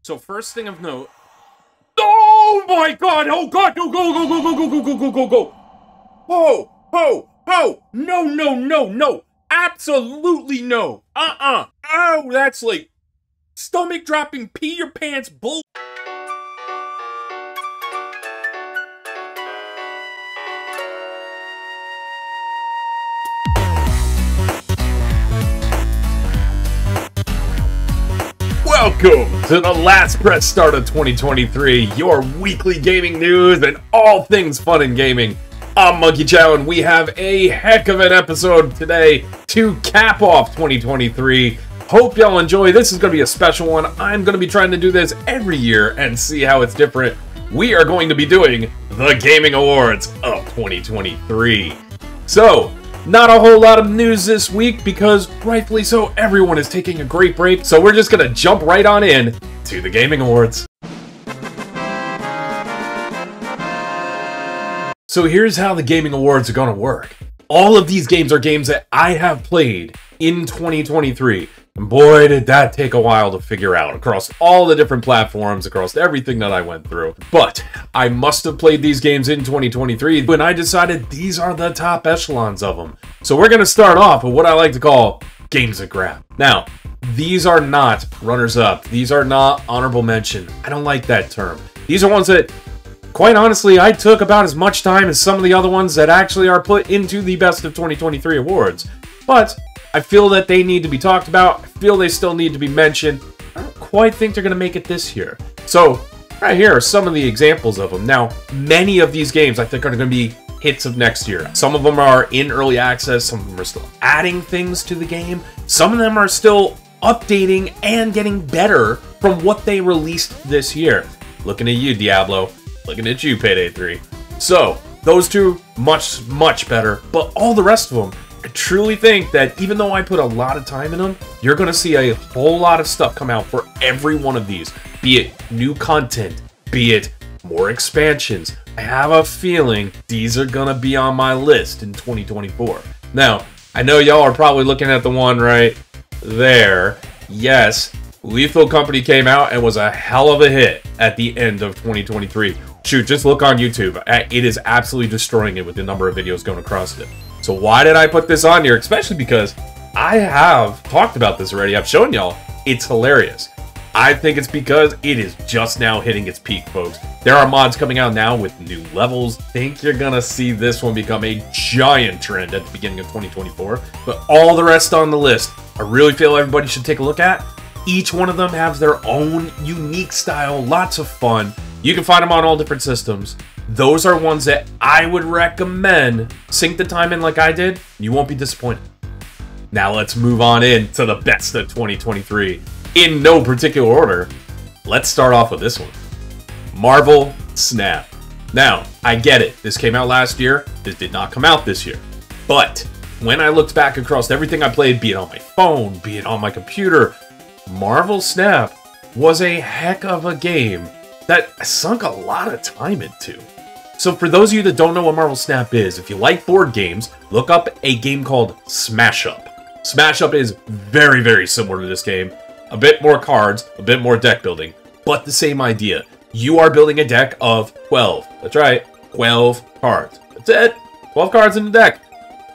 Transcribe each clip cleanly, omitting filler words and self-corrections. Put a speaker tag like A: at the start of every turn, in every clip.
A: So first thing of note. Oh my god! Oh god! Go, go, go, go, go, go, go, go, go, go, go! Ho! Ho! Ho! No, no, no, no! Absolutely no! Oh, that's like stomach dropping, pee your pants bull. Welcome to the last press start of 2023, your weekly gaming news and all things fun in gaming. I'm Monkeychow, and we have a heck of an episode today to cap off 2023. Hope y'all enjoy. This is going to be a special one. I'm going to be trying to do this every year and see how it's different. We are going to be doing the Gaming Awards of 2023. So, not a whole lot of news this week because, rightfully so, everyone is taking a great break. So we're just going to jump right on in to the Gaming Awards. So here's how the Gaming Awards are going to work. All of these games are games that I have played in 2023. And boy, did that take a while to figure out across all the different platforms, across everything that I went through. But I must have played these games in 2023 when I decided these are the top echelons of them. So we're going to start off with what I like to call games that grab. Now, these are not runners-up. These are not honorable mention. I don't like that term. These are ones that, quite honestly, I took about as much time as some of the other ones that actually are put into the Best of 2023 awards. But I feel that they need to be talked about. I feel they still need to be mentioned. I don't quite think they're going to make it this year. So, right here are some of the examples of them. Now, many of these games I think are going to be hits of next year. Some of them are in early access. Some of them are still adding things to the game. Some of them are still updating and getting better from what they released this year. Looking at you, Diablo. Looking at you, Payday 3. So, those two, much, much better. But all the rest of them, I truly think that even though I put a lot of time in them, you're going to see a whole lot of stuff come out for every one of these. Be it new content, be it more expansions. I have a feeling these are going to be on my list in 2024. Now, I know y'all are probably looking at the one right there. Yes, Lethal Company came out and was a hell of a hit at the end of 2023. Shoot, just look on YouTube. It is absolutely destroying it with the number of videos going across it. So why did I put this on here? Especially because I have talked about this already. I've shown y'all. It's hilarious. I think it's because it is just now hitting its peak, folks. There are mods coming out now with new levels. Think you're gonna see this one become a giant trend at the beginning of 2024. But all the rest on the list, I really feel everybody should take a look at. Each one of them has their own unique style, lots of fun. You can find them on all different systems. Those are ones that I would recommend. Sink the time in like I did, you won't be disappointed. Now let's move on in to the best of 2023. In no particular order, let's start off with this one. Marvel Snap. Now, I get it. This came out last year. This did not come out this year. But when I looked back across everything I played, be it on my phone, be it on my computer, Marvel Snap was a heck of a game that I sunk a lot of time into. So for those of you that don't know what Marvel Snap is, if you like board games, look up a game called Smash Up. Smash Up is very, very similar to this game. A bit more cards, a bit more deck building, but the same idea. You are building a deck of 12. That's right, 12 cards. That's it. 12 cards in the deck.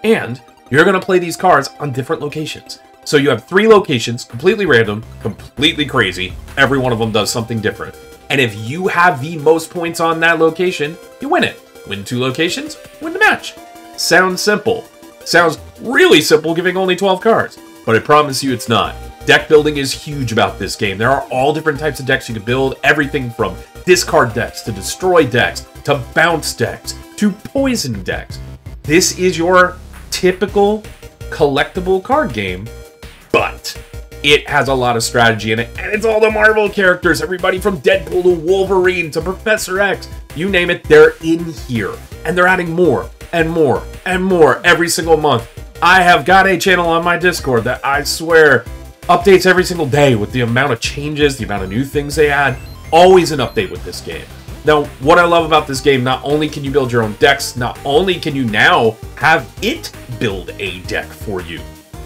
A: And you're going to play these cards on different locations. So you have 3 locations, completely random, completely crazy. Every one of them does something different. And if you have the most points on that location, you win it. Win 2 locations, win the match. Sounds simple. Sounds really simple giving only 12 cards. But I promise you it's not. Deck building is huge about this game. There are all different types of decks you can build. Everything from discard decks to destroy decks to bounce decks to poison decks. This is your typical collectible card game, but it has a lot of strategy in it, and it's all the Marvel characters. Everybody from Deadpool to Wolverine to Professor X, you name it, they're in here. And they're adding more and more and more every single month. I have got a channel on my Discord that I swear updates every single day with the amount of changes, the amount of new things they add. Always an update with this game. Now, what I love about this game, not only can you build your own decks, not only can you now have it build a deck for you.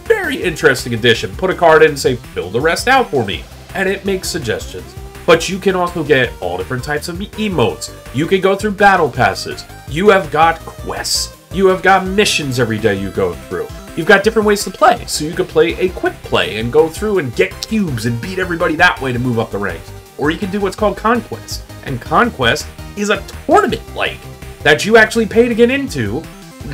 A: Very interesting addition. Put a card in and say, build the rest out for me. And it makes suggestions. But you can also get all different types of emotes. You can go through battle passes. You have got quests. You have got missions every day you go through. You've got different ways to play. So you could play a quick play and go through and get cubes and beat everybody that way to move up the ranks. Or you can do what's called Conquest. And Conquest is a tournament-like that you actually pay to get into.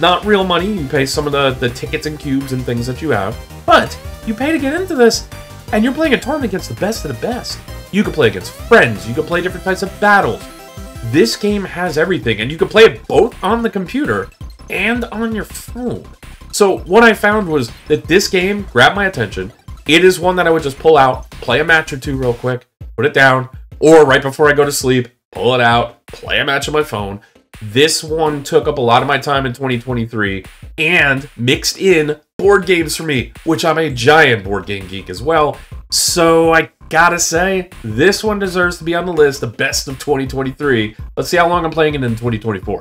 A: Not real money. You pay some of the tickets and cubes and things that you have. But you pay to get into this, and you're playing a tournament against the best of the best. You can play against friends. You can play different types of battles. This game has everything, and you can play it both on the computer and on your phone. So what I found was that this game grabbed my attention. It is one that I would just pull out, play a match or two real quick, put it down, or right before I go to sleep, pull it out, play a match on my phone. This one took up a lot of my time in 2023 and mixed in board games for me, which I'm a giant board game geek as well. So I gotta say, this one deserves to be on the list, the best of 2023. Let's see how long I'm playing it in 2024.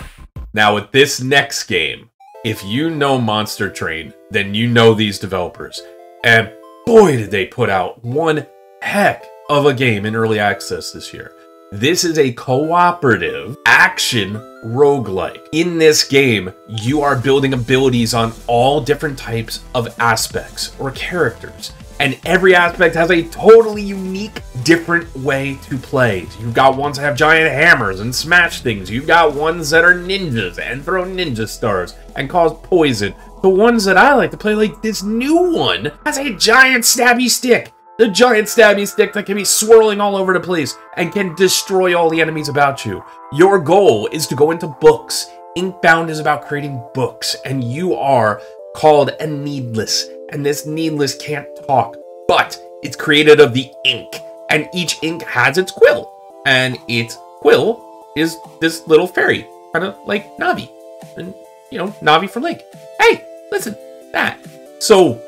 A: Now with this next game, if you know Monster Train, then you know these developers. And boy, did they put out one heck of a game in early access this year. This is a cooperative action roguelike. In this game, you are building abilities on all different types of aspects or characters. And every aspect has a totally unique, different way to play. You've got ones that have giant hammers and smash things. You've got ones that are ninjas and throw ninja stars and cause poison. The ones that I like to play, like this new one, has a giant stabby stick. The giant stabby stick that can be swirling all over the place and can destroy all the enemies about you. Your goal is to go into books. Inkbound is about creating books, and you are called a Needless. And this Needless can't talk, but it's created of the ink. And each ink has its quill. And its quill is this little fairy, kind of like Navi. And, you know, Navi from Link. Hey, listen, that. So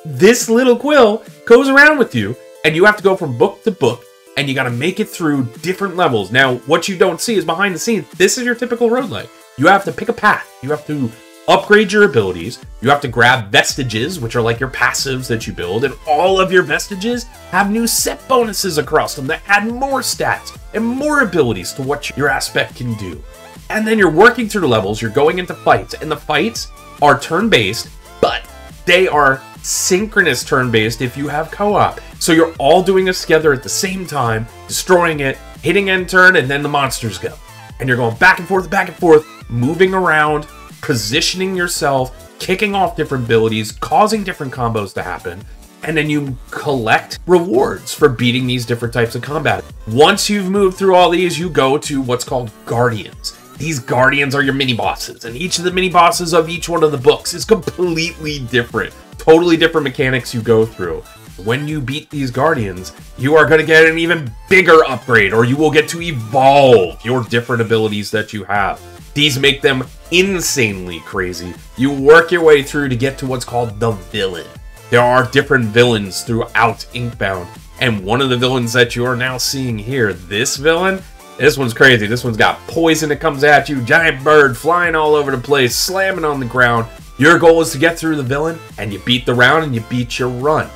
A: this little quill goes around with you, and you have to go from book to book, and you got to make it through different levels. Now, what you don't see is behind the scenes. This is your typical roguelike. You have to pick a path. You have to upgrade your abilities. You have to grab vestiges, which are like your passives that you build, and all of your vestiges have new set bonuses across them that add more stats and more abilities to what your aspect can do. And then you're working through the levels. You're going into fights, and the fights are turn-based, but they are synchronous turn-based if you have co-op. So you're all doing this together at the same time, destroying it, hitting end turn, and then the monsters go. And you're going back and forth, moving around, positioning yourself, kicking off different abilities, causing different combos to happen, and then you collect rewards for beating these different types of combat. Once you've moved through all these, you go to what's called Guardians. These Guardians are your mini-bosses, and each of the mini-bosses of each one of the books is completely different. Totally different mechanics you go through. When you beat these Guardians, you are going to get an even bigger upgrade, or you will get to evolve your different abilities that you have. These make them insanely crazy. You work your way through to get to what's called the villain. There are different villains throughout Inkbound, and one of the villains that you are now seeing here, this villain, this one's crazy. This one's got poison that comes at you, giant bird flying all over the place, slamming on the ground. Your goal is to get through the villain, and you beat the round, and you beat your run.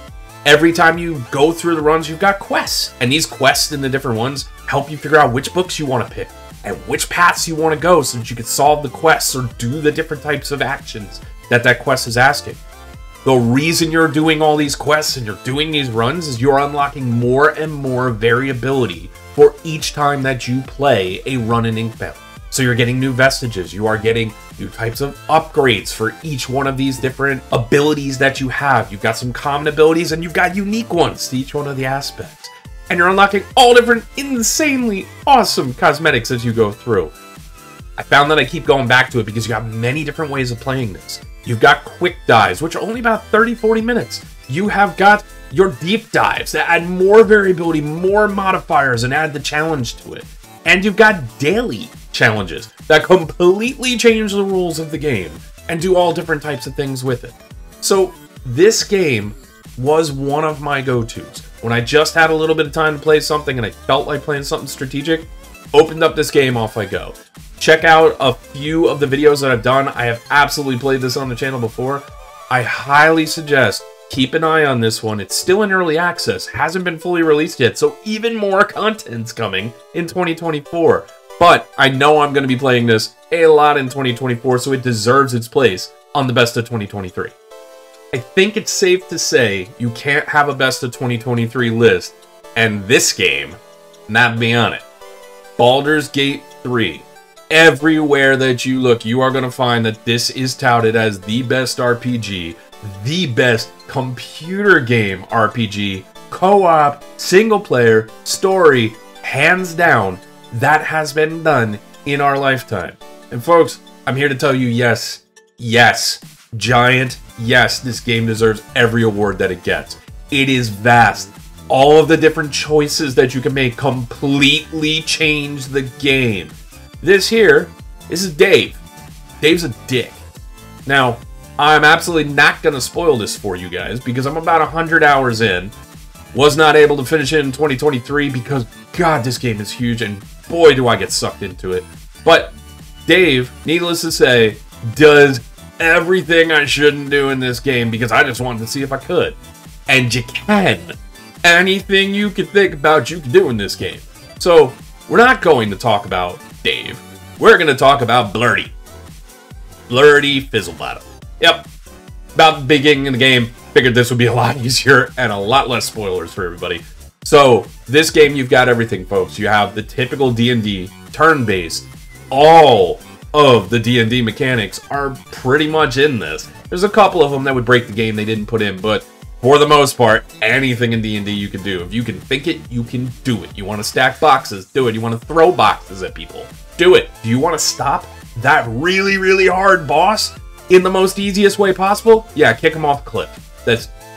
A: Every time you go through the runs, you've got quests. And these quests in the different ones help you figure out which books you want to pick and which paths you want to go so that you can solve the quests or do the different types of actions that quest is asking. The reason you're doing all these quests and you're doing these runs is you're unlocking more and more variability for each time that you play a run in Inkbound. So you're getting new vestiges, you are getting new types of upgrades for each one of these different abilities that you have. You've got some common abilities and you've got unique ones to each one of the aspects. And you're unlocking all different insanely awesome cosmetics as you go through. I found that I keep going back to it because you have many different ways of playing this. You've got quick dives, which are only about 30-40 minutes. You have got your deep dives that add more variability, more modifiers, and add the challenge to it. And you've got daily challenges that completely change the rules of the game and do all different types of things with it. So this game was one of my go-tos. When I just had a little bit of time to play something and I felt like playing something strategic, opened up this game, off I go. Check out a few of the videos that I've done. I have absolutely played this on the channel before. I highly suggest keep an eye on this one. It's still in early access, hasn't been fully released yet, so even more content's coming in 2024. But I know I'm going to be playing this a lot in 2024, so it deserves its place on the best of 2023. I think it's safe to say you can't have a best of 2023 list and this game not be on it. Baldur's Gate 3. Everywhere that you look, you are going to find that this is touted as the best RPG, the best computer game RPG, co-op, single player, story, hands down, that has been done in our lifetime. And folks, I'm here to tell you, yes, giant, yes, this game deserves every award that it gets. It is vast. All of the different choices that you can make completely change the game. This is Dave. Dave's a dick. Now, I'm absolutely not going to spoil this for you guys because I'm about 100 hours in. Was not able to finish it in 2023 because, God, this game is huge and boy, do I get sucked into it. But Dave, needless to say, does everything I shouldn't do in this game because I just wanted to see if I could. And you can. Anything you can think about, you can do in this game. So, we're not going to talk about Dave. We're going to talk about Blurty. Blurty Fizzlebottom. Yep. About the beginning of the game, figured this would be a lot easier and a lot less spoilers for everybody. So, this game, you've got everything, folks. You have the typical D&D, turn-based. All of the D&D mechanics are pretty much in this. There's a couple of them that would break the game they didn't put in, but for the most part, anything in D&D you can do. If you can think it, you can do it. You want to stack boxes, do it. You want to throw boxes at people, do it. Do you want to stop that really, really hard boss in the most easiest way possible? Yeah, kick him off a cliff.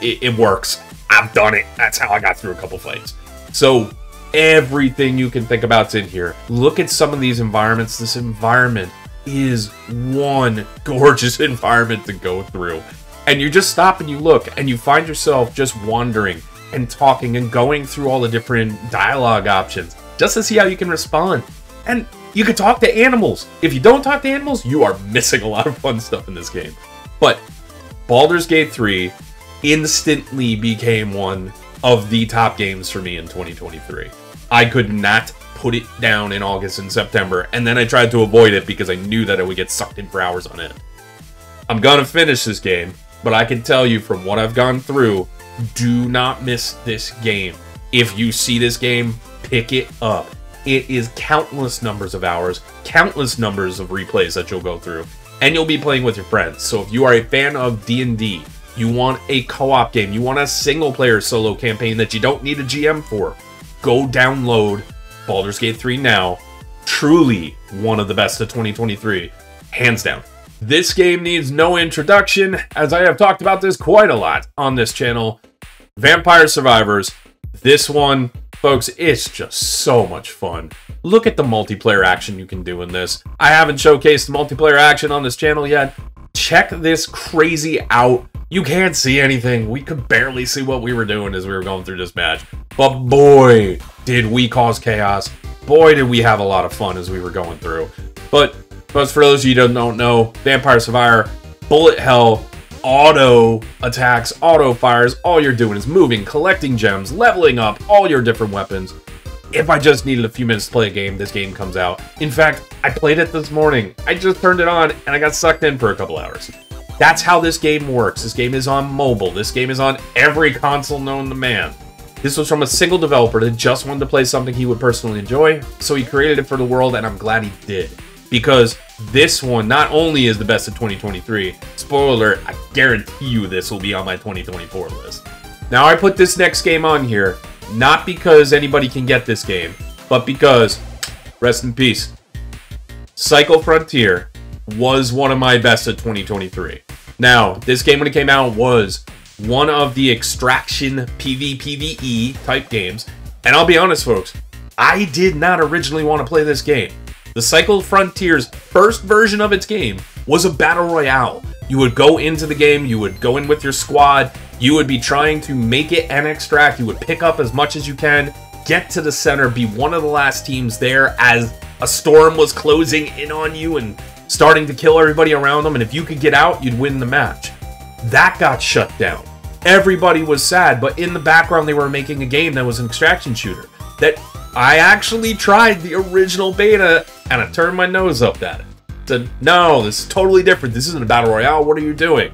A: It works. I've done it. That's how I got through a couple fights. So, everything you can think about's in here. Look at some of these environments. This environment is one gorgeous environment to go through. And you just stop and you look, and you find yourself just wandering and talking and going through all the different dialogue options just to see how you can respond. And you can talk to animals. If you don't talk to animals, you are missing a lot of fun stuff in this game. But Baldur's Gate 3 instantly became one of the top games for me in 2023. I could not put it down in August and September, and then I tried to avoid it because I knew that I would get sucked in for hours on end. I'm gonna finish this game, but I can tell you from what I've gone through, do not miss this game. If you see this game, pick it up. It is countless numbers of hours, countless numbers of replays that you'll go through, and you'll be playing with your friends. So if you are a fan of D&D, you want a co-op game, you want a single-player solo campaign that you don't need a GM for, go download Baldur's Gate 3 now. Truly one of the best of 2023, hands down. This game needs no introduction, as I have talked about this quite a lot on this channel. Vampire Survivors. This one, folks, it's just so much fun. Look at the multiplayer action you can do in this. I haven't showcased the multiplayer action on this channel yet. Check this crazy out. You can't see anything. We could barely see what we were doing as we were going through this match. But boy, did we cause chaos. Boy, did we have a lot of fun as we were going through. But for those of you who don't know, Vampire Survivor, bullet hell, auto attacks, auto fires. All you're doing is moving, collecting gems, leveling up all your different weapons. If I just needed a few minutes to play a game, this game comes out. In fact, I played it this morning. I just turned it on and I got sucked in for a couple hours. That's how this game works. This game is on mobile. This game is on every console known to man. This was from a single developer that just wanted to play something he would personally enjoy, so he created it for the world, and I'm glad he did. Because this one not only is the best of 2023, spoiler alert, I guarantee you this will be on my 2024 list. Now I put this next game on here, not because anybody can get this game, but because, rest in peace, Cycle Frontier was one of my best of 2023. Now, this game when it came out was one of the extraction PvPvE type games, and I'll be honest folks, I did not originally want to play this game. The Cycle Frontier's first version of its game was a battle royale. You would go into the game, you would go in with your squad, you would be trying to make it and extract, you would pick up as much as you can, get to the center, be one of the last teams there as a storm was closing in on you and starting to kill everybody around them, and if you could get out, you'd win the match. That got shut down. Everybody was sad, but in the background they were making a game that was an extraction shooter. That I actually tried the original beta, and I turned my nose up at it. Said, no, this is totally different. This isn't a battle royale. What are you doing?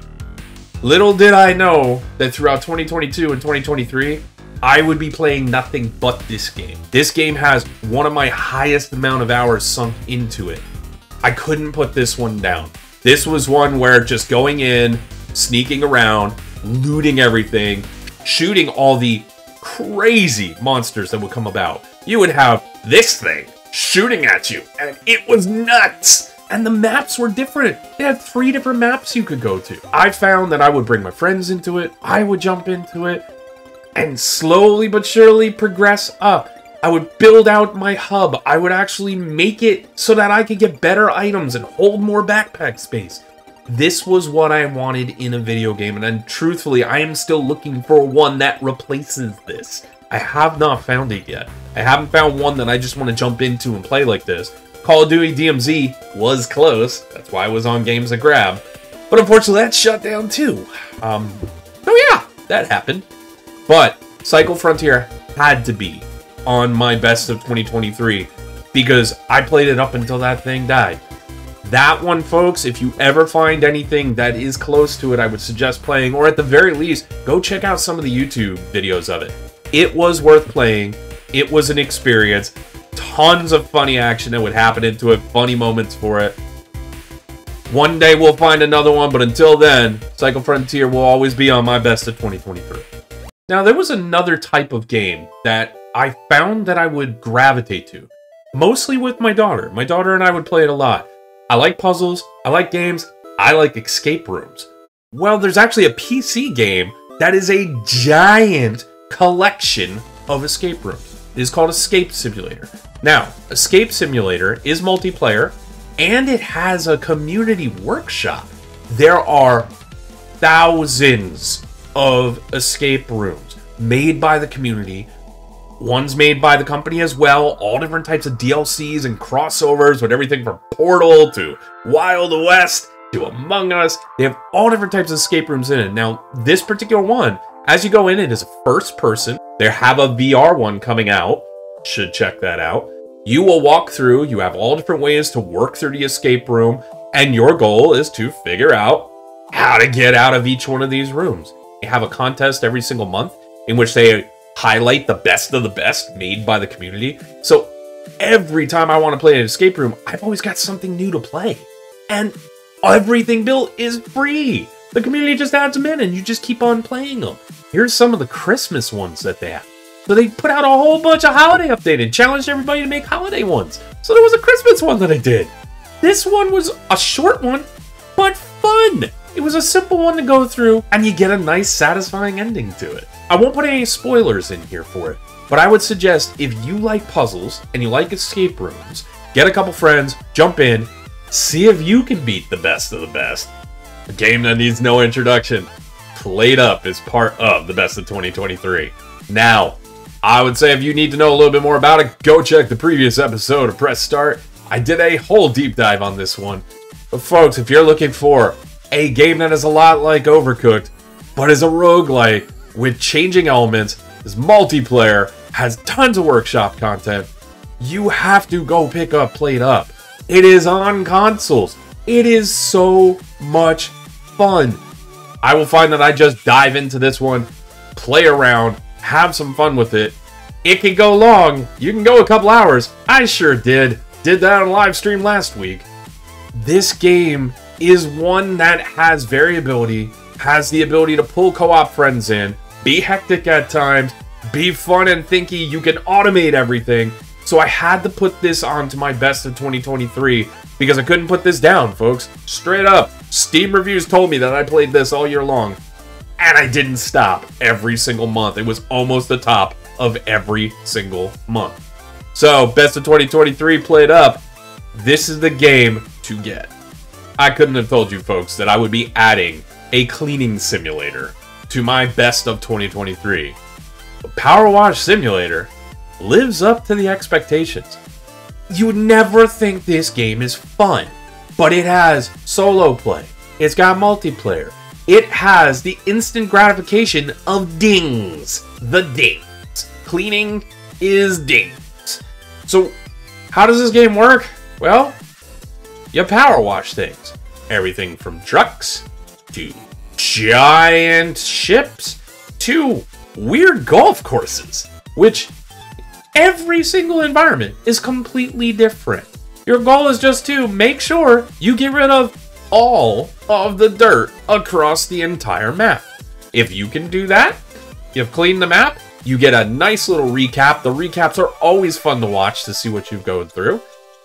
A: Little did I know that throughout 2022 and 2023, I would be playing nothing but this game. This game has one of my highest amount of hours sunk into it. I couldn't put this one down. This was one where just going in, sneaking around, looting everything, shooting all the crazy monsters that would come about. You would have this thing shooting at you, and it was nuts! And the maps were different. They had 3 different maps you could go to. I found that I would bring my friends into it, I would jump into it, and slowly but surely progress up. I would build out my hub. I would actually make it so that I could get better items and hold more backpack space. This was what I wanted in a video game, and then truthfully, I am still looking for one that replaces this. I have not found it yet. I haven't found one that I just want to jump into and play like this. Call of Duty DMZ was close. That's why it was on Games to Grab. But unfortunately, that shut down too. Oh yeah, that happened. But Cycle Frontier had to be on my best of 2023 because I played it up until that thing died. That one, folks, if you ever find anything that is close to it, I would suggest playing, or at the very least, go check out some of the YouTube videos of it. It was worth playing. It was an experience. Tons of funny action that would happen into it, funny moments for it. One day we'll find another one, but until then, Cycle Frontier will always be on my best of 2023. Now, there was another type of game that I found that I would gravitate to, mostly with my daughter. My daughter and I would play it a lot. I like puzzles, I like games, I like escape rooms. Well, there's actually a PC game that is a giant collection of escape rooms. It is called Escape Simulator. Now, Escape Simulator is multiplayer, and it has a community workshop. There are thousands of escape rooms made by the community. One's made by the company as well. All different types of DLCs and crossovers with everything from Portal to Wild West to Among Us. They have all different types of escape rooms in it. Now, this particular one, as you go in, it is a first person. They have a VR one coming out. Should check that out. You will walk through. You have all different ways to work through the escape room. And your goal is to figure out how to get out of each one of these rooms. They have a contest every single month in which they highlight the best of the best made by the community. So every time I want to play an escape room, I've always got something new to play. And everything built is free. The community just adds them in and you just keep on playing them. Here's some of the Christmas ones that they have. So they put out a whole bunch of holiday updates and challenged everybody to make holiday ones. So there was a Christmas one that I did. This one was a short one, but fun. It was a simple one to go through and you get a nice satisfying ending to it. I won't put any spoilers in here for it, but I would suggest if you like puzzles and you like escape rooms, get a couple friends, jump in, see if you can beat the best of the best. A game that needs no introduction. PlateUp is part of the best of 2023. Now, I would say if you need to know a little bit more about it, go check the previous episode or press start. I did a whole deep dive on this one. But folks, if you're looking for a game that is a lot like Overcooked, but is a roguelike, with changing elements, is multiplayer, has tons of workshop content, you have to go pick up PlateUp. It is on consoles. It is so much fun. I will find that I just dive into this one, play around, have some fun with it. It can go long. You can go a couple hours. I sure did. Did that on a live stream last week. This game is one that has variability, has the ability to pull co-op friends in, be hectic at times, be fun and thinky, you can automate everything. So I had to put this onto my best of 2023 because I couldn't put this down, folks. Straight up, Steam reviews told me that I played this all year long, and I didn't stop every single month. It was almost the top of every single month. So, best of 2023 PlateUp. This is the game to get. I couldn't have told you, folks, that I would be adding a cleaning simulator to my best of 2023. But Powerwash Simulator lives up to the expectations. You would never think this game is fun, but it has solo play. It's got multiplayer. it has the instant gratification of dings. The dings. Cleaning is dings. So, how does this game work? Well, you power wash things. Everything from trucks to giant ships to weird golf courses, which every single environment is completely different. Your goal is just to make sure you get rid of all of the dirt across the entire map. If you can do that, you've cleaned the map, you get a nice little recap. The recaps are always fun to watch to see what you've gone through.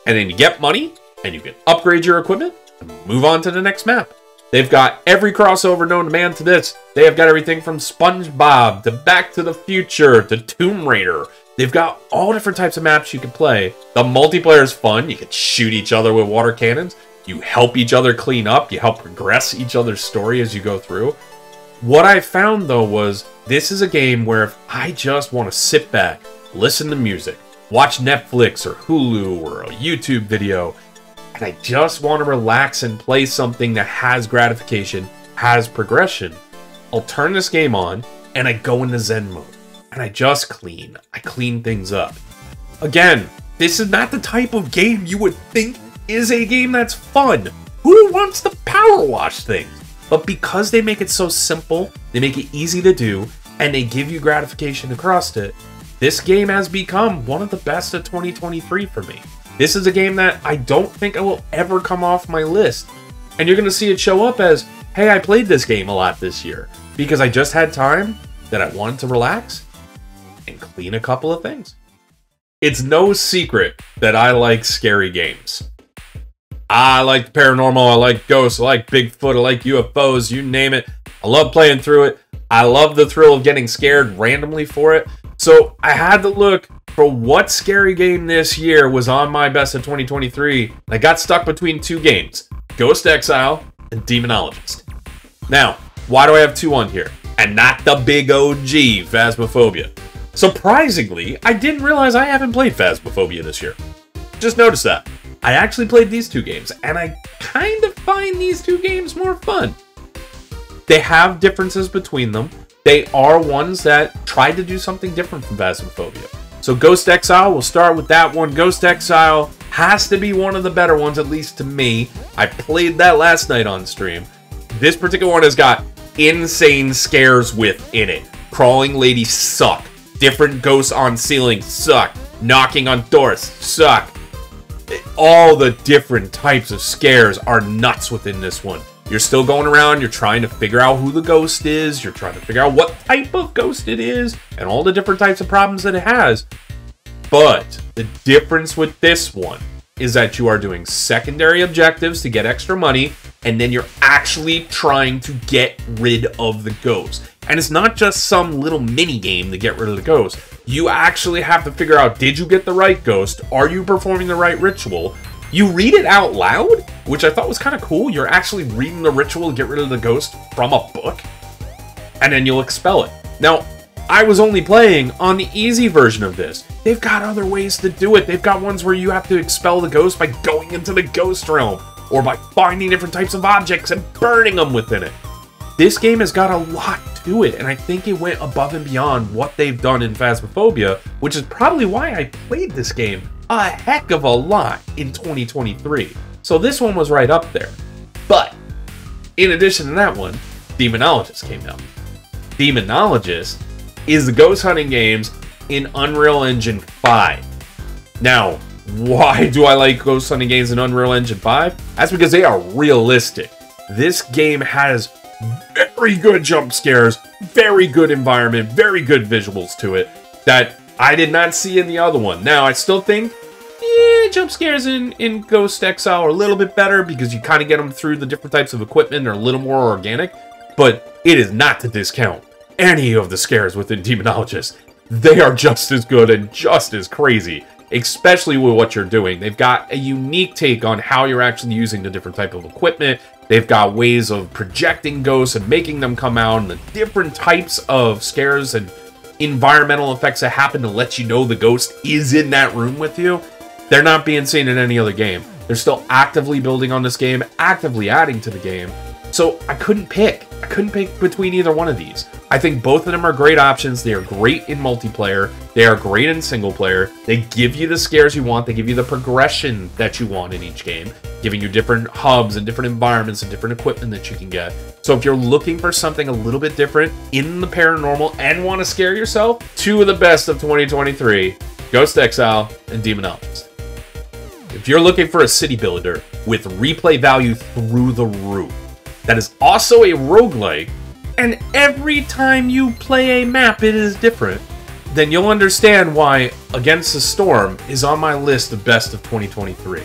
A: And then you get money, and you can upgrade your equipment and move on to the next map. They've got every crossover known to man to this. They have got everything from SpongeBob to Back to the Future to Tomb Raider. They've got all different types of maps you can play. The multiplayer is fun. You can shoot each other with water cannons. You help each other clean up. You help progress each other's story as you go through. What I found, though, was this is a game where if I just want to sit back, listen to music, watch Netflix or Hulu or a YouTube video, and I just want to relax and play something that has gratification, has progression, I'll turn this game on and I go into Zen mode. And I just clean. I clean things up. Again, this is not the type of game you would think is a game that's fun. Who wants to power wash things? But because they make it so simple, they make it easy to do, and they give you gratification across it, this game has become one of the best of 2023 for me. This is a game that I don't think I will ever come off my list. And you're going to see it show up as, hey, I played this game a lot this year because I just had time that I wanted to relax and clean a couple of things. It's no secret that I like scary games. I like paranormal, I like ghosts, I like Bigfoot, I like UFOs, you name it. I love playing through it. I love the thrill of getting scared randomly for it. So I had to look for what scary game this year was on my best of 2023. I got stuck between two games, Ghost Exile and Demonologist. Now, why do I have two on here? And not the big OG, Phasmophobia. Surprisingly, I didn't realize I haven't played Phasmophobia this year. Just noticed that. I actually played these two games, and I kind of find these two games more fun. They have differences between them. They are ones that tried to do something different from Phasmophobia. So Ghost Exile, we'll start with that one. Ghost Exile has to be one of the better ones, at least to me. I played that last night on stream. This particular one has got insane scares within it. Crawling ladies suck. Different ghosts on ceilings suck. Knocking on doors suck. All the different types of scares are nuts within this one. You're still going around, you're trying to figure out who the ghost is, you're trying to figure out what type of ghost it is, and all the different types of problems that it has. But the difference with this one is that you are doing secondary objectives to get extra money, and then you're actually trying to get rid of the ghost. And it's not just some little mini game to get rid of the ghost. You actually have to figure out, did you get the right ghost? Are you performing the right ritual? You read it out loud, which I thought was kind of cool. You're actually reading the ritual to get rid of the ghost from a book, and then you'll expel it. Now, I was only playing on the easy version of this. They've got other ways to do it. They've got ones where you have to expel the ghost by going into the ghost realm, or by finding different types of objects and burning them within it. This game has got a lot to it, and I think it went above and beyond what they've done in Phasmophobia, which is probably why I played this game a heck of a lot in 2023. So this one was right up there. But, in addition to that one, Demonologist came out. Demonologist is the ghost hunting games in Unreal Engine 5. Now, why do I like ghost hunting games in Unreal Engine 5? That's because they are realistic. This game has very good jump scares, very good environment, very good visuals to it that I did not see in the other one. Now, I still think jump scares in Ghost Exile are a little bit better because you kind of get them through the different types of equipment. They're a little more organic, but it is not to discount any of the scares within Demonologist. They are just as good and just as crazy, especially with what you're doing. They've got a unique take on how you're actually using the different type of equipment. They've got ways of projecting ghosts and making them come out, and the different types of scares and environmental effects that happen to let you know the ghost is in that room with you. They're not being seen in any other game. They're still actively building on this game, actively adding to the game. So I couldn't pick. I couldn't pick between either one of these. I think both of them are great options. They are great in multiplayer. They are great in single player. They give you the scares you want. They give you the progression that you want in each game, giving you different hubs and different environments and different equipment that you can get. So if you're looking for something a little bit different in the paranormal and want to scare yourself, two of the best of 2023, Ghost Exile and Demonologist. If you're looking for a city builder with replay value through the roof, that is also a roguelike, and every time you play a map it is different, then you'll understand why Against the Storm is on my list of best of 2023.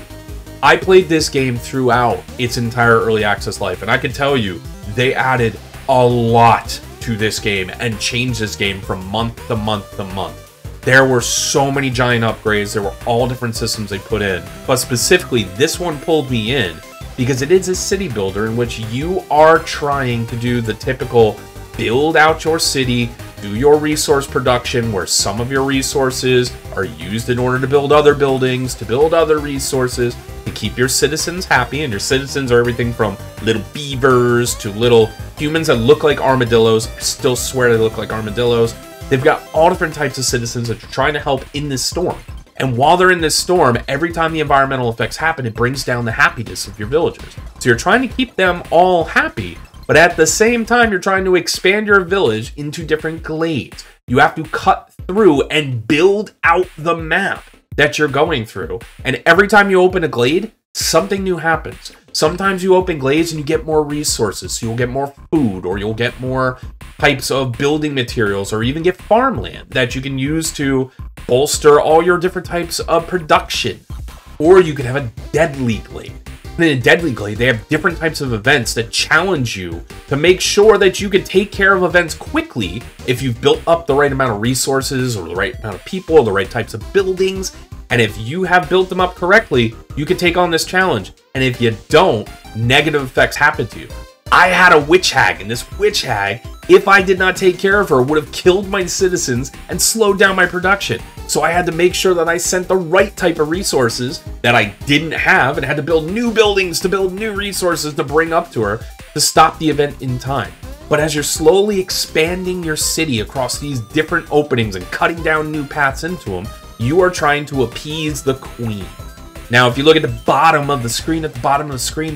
A: I played this game throughout its entire early access life, and I can tell you, they added a lot to this game and changed this game from month to month to month. There were so many giant upgrades, there were all different systems they put in, but specifically this one pulled me in because it is a city builder in which you are trying to do the typical build out your city, do your resource production where some of your resources are used in order to build other buildings, to build other resources, to keep your citizens happy. And your citizens are everything from little beavers to little humans that look like armadillos. I still swear they look like armadillos. They've got all different types of citizens that you're trying to help in this storm. And while they're in this storm, every time the environmental effects happen, it brings down the happiness of your villagers. So you're trying to keep them all happy, but at the same time, you're trying to expand your village into different glades. You have to cut through and build out the map that you're going through. And every time you open a glade, something new happens. Sometimes you open glades and you get more resources, so you'll get more food, or you'll get more types of building materials, or even get farmland that you can use to bolster all your different types of production. Or you could have a deadly glade. And in a deadly glade, they have different types of events that challenge you to make sure that you can take care of events quickly if you've built up the right amount of resources, or the right amount of people, or the right types of buildings. And if you have built them up correctly, you can take on this challenge. And if you don't, negative effects happen to you. I had a witch hag, and this witch hag, if I did not take care of her, would have killed my citizens and slowed down my production. So I had to make sure that I sent the right type of resources that I didn't have, and had to build new buildings to build new resources to bring up to her to stop the event in time. But as you're slowly expanding your city across these different openings and cutting down new paths into them, you are trying to appease the queen. Now, if you look at the bottom of the screen,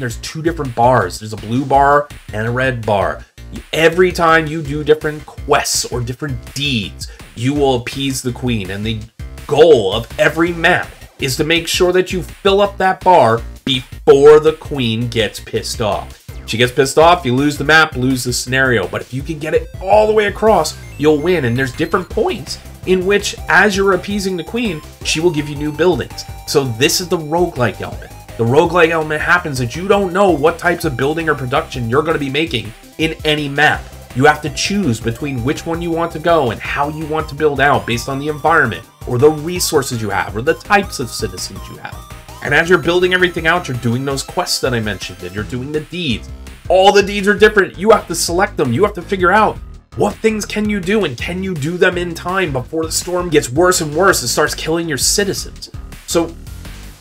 A: there's two different bars. There's a blue bar and a red bar. Every time you do different quests or different deeds, you will appease the queen. And the goal of every map is to make sure that you fill up that bar before the queen gets pissed off. If she gets pissed off, you lose the map, lose the scenario. But if you can get it all the way across, you'll win. And there's different points in which, as you're appeasing the queen, she will give you new buildings. So this is the roguelike element. The roguelike element happens that you don't know what types of building or production you're going to be making in any map. You have to choose between which one you want to go and how you want to build out based on the environment, or the resources you have, or the types of citizens you have. And as you're building everything out, you're doing those quests that I mentioned, and you're doing the deeds. All the deeds are different. You have to select them. You have to figure out what things can you do, and can you do them in time before the storm gets worse and worse and starts killing your citizens. So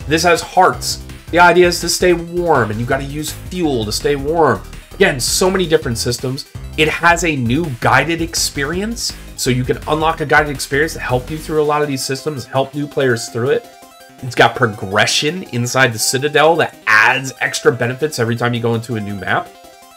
A: this has hearts. The idea is to stay warm, and you got to use fuel to stay warm. Again, so many different systems. It has a new guided experience, so you can unlock a guided experience to help you through a lot of these systems, help new players through it. It's got progression inside the Citadel that adds extra benefits every time you go into a new map.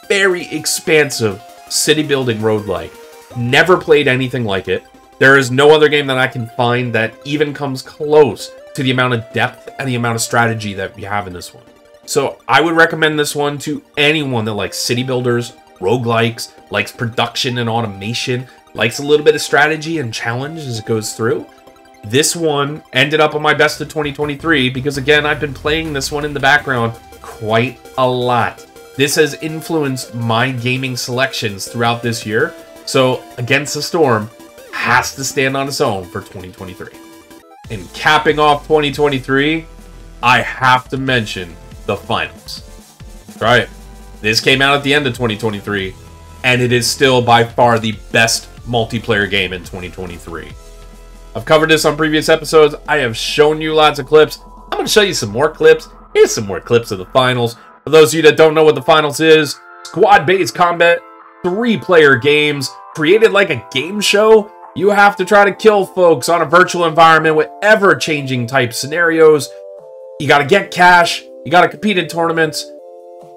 A: Very expansive city building roguelike. Never played anything like it. There is no other game that I can find that even comes close to the amount of depth and the amount of strategy that we have in this one. So I would recommend this one to anyone that likes city builders, roguelikes, likes production and automation, likes a little bit of strategy and challenge as it goes through. This one ended up on my best of 2023 because, again, I've been playing this one in the background quite a lot. This has influenced my gaming selections throughout this year, so Against the Storm has to stand on its own for 2023. And capping off 2023, I have to mention the finals. Right, this came out at the end of 2023, and it is still by far the best multiplayer game in 2023. I've covered this on previous episodes. I have shown you lots of clips. I'm going to show you some more clips. Here's some more clips of the finals. For those of you that don't know what the finals is, squad-based combat, 3-player games, created like a game show. You have to try to kill folks on a virtual environment with ever-changing type scenarios. You gotta get cash, you gotta compete in tournaments.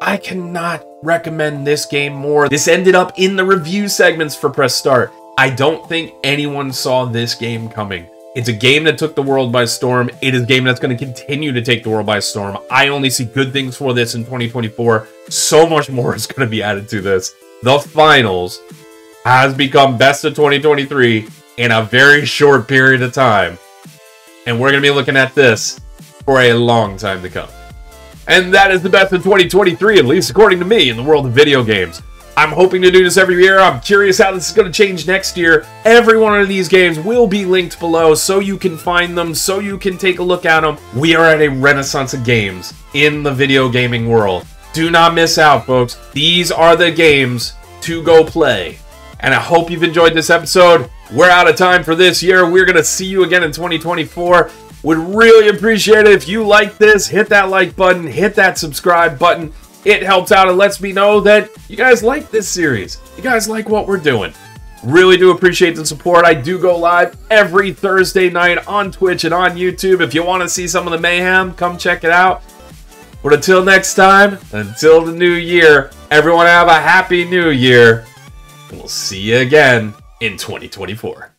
A: I cannot recommend this game more. This ended up in the review segments for Press Start. I don't think anyone saw this game coming. It's a game that took the world by storm. It is a game that's going to continue to take the world by storm. I only see good things for this in 2024. So much more is going to be added to this. The Finals has become best of 2023 in a very short period of time. And we're going to be looking at this for a long time to come. And that is the best of 2023, at least according to me, in the world of video games. I'm hoping to do this every year. I'm curious how this is going to change next year. Every one of these games will be linked below so you can find them, so you can take a look at them. We are at a renaissance of games in the video gaming world. Do not miss out, folks. These are the games to go play. And I hope you've enjoyed this episode. We're out of time for this year. We're going to see you again in 2024. Would really appreciate it if you like this. Hit that like button. Hit that subscribe button. It helps out and lets me know that you guys like this series. You guys like what we're doing. Really do appreciate the support. I do go live every Thursday night on Twitch and on YouTube. If you want to see some of the mayhem, come check it out. But until next time, until the new year, everyone have a happy new year. And we'll see you again in 2024.